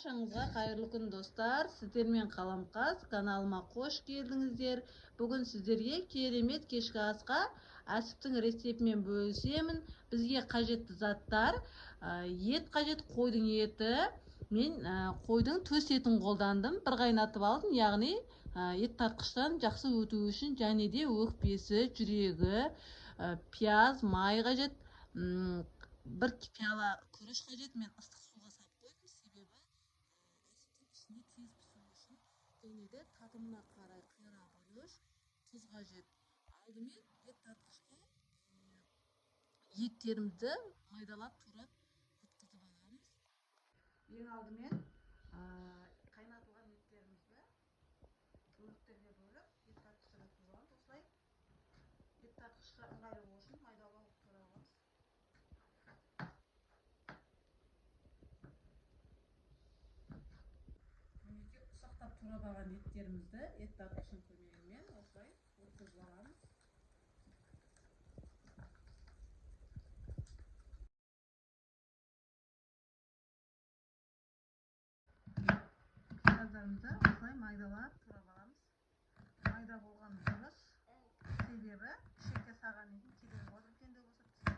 Баршаңызға қайырлы күн достар. Сіздермен Қаламқас каналыма қош келдіңіздер. Бүгін сіздерге керемет кешкі асқа әсіптің рецептімен бөлісемін. Бізге қажетті заттар: ет қажет, қойдың еті. Мен қойдың төс етін қолдандым. Бір қайнатып алдым, яғни ет тартқыштан жақсы өту үшін, және де өкпесі, жүрегі, пияз, май қажет. Бір пиала күріш қажет. Мен ыстық суға салып қойдым, себебі әсіптің ішіне тез пісу үшін. Және де татымына қарай қира бұрыш, тұз қажет. Алдымен ет тартқышқа еттерімізді майдалап турап өткізіп аламыз. Ең алдымен қайнатылған еттерімізді бөліктерге бөліп, ет тартқышқа өткізіп аламыз. Осылай ет тартқышқа ыңғайлы болу үшін майдалап турап аламыз. Ұсақтап турап алған еттерімізді ет тартқыштың көмегімен осылай өткізіп аламыз. Пияздарымызды осылай майдалап турап аламыз. Майда болған дұрыс, себебі ішекке салғаннан кейін кедергі болады, үлкендеу болса.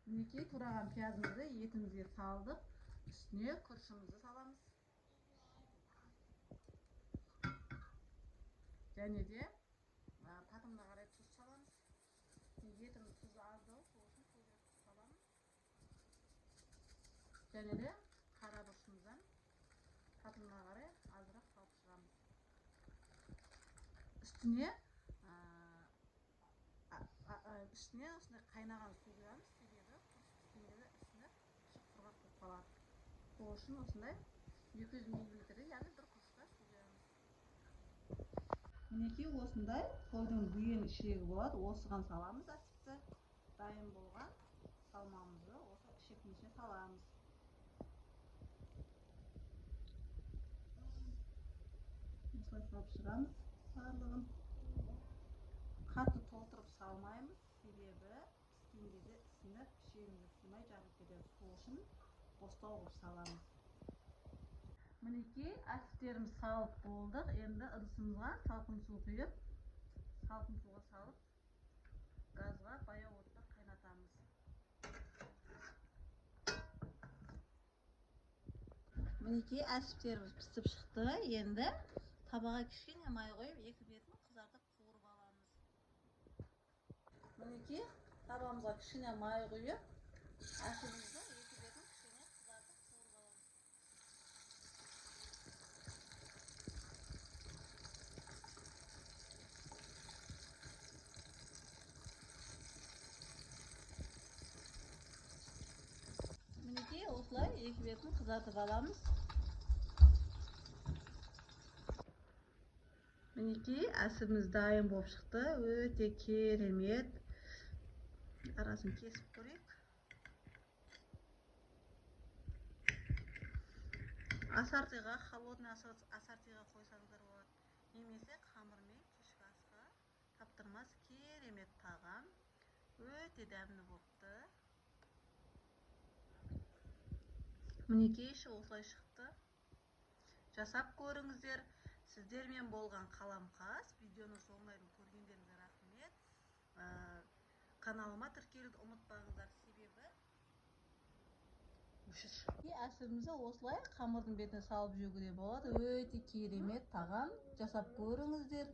Мінекей тураған пиязымызды етімізге салдық. Үстіне күрішімізді саламыз. Және де татымына қарай тұз саламыз. Етіміз тұзы аздау, сол үшін көбірек тұз саламыз. Және де қара бұрышымыздан татымына қарай азырақ салып шығамыз. Үстіне осындай қайнаған су құямыз, себебі күріш піскенде ісініп құрғақ болып қалады. Сол үшін осындай 200 мл, яғни бір кружка су құямыз. Мінекей осындай қойдың бүйен ішегі болады, осыған саламыз әсіпті. Дайын болған салмамызды осы ішектің ішіне саламыз. Осылай салып шығамыз барлығын. Қатты толтырып салмаймыз, себебі піскенде де ісініп, ішегімізге сыймай жарылып кетеді. Сол үшін бостау қылып саламыз. Мінекей әсіптеріміз салып болдық. Енді ыдысымызға салқын су құйып, салқын суға салып, газға баяу отта қайнатамыз. Мінекей әсіптеріміз пісіп шықты. Енді табаға кішкене май қойып, екі бетін қызартып қуырып аламыз. Мінекей табамызға кішкене май құйып, әсіпімізді екі бетін кішкене қызартып қуырып аламыз. Мінекей осылай екі бетін қызартып аламыз. Мінекей әсіміз дайын болып шықты. Өте керемет. Арасын кесіп көрейік. Асартиға, холодный асартиға қойсаңыздар болады. Немесе қамырмен кешкі асқа таптырмас керемет тағам. Өте дәмді болыпты. Мінекей іші осылай шықты. Жасап көріңіздер. Сіздермен болған Қаламқас. Видеоны соңына дейін көргендеріңізге рахмет. Каналыма тіркелуді ұмытпаңыздар, себебі әсірімізді осылай қамырдың бетіне салып жеуге де болады. Өте керемет тағам. Жасап көріңіздер.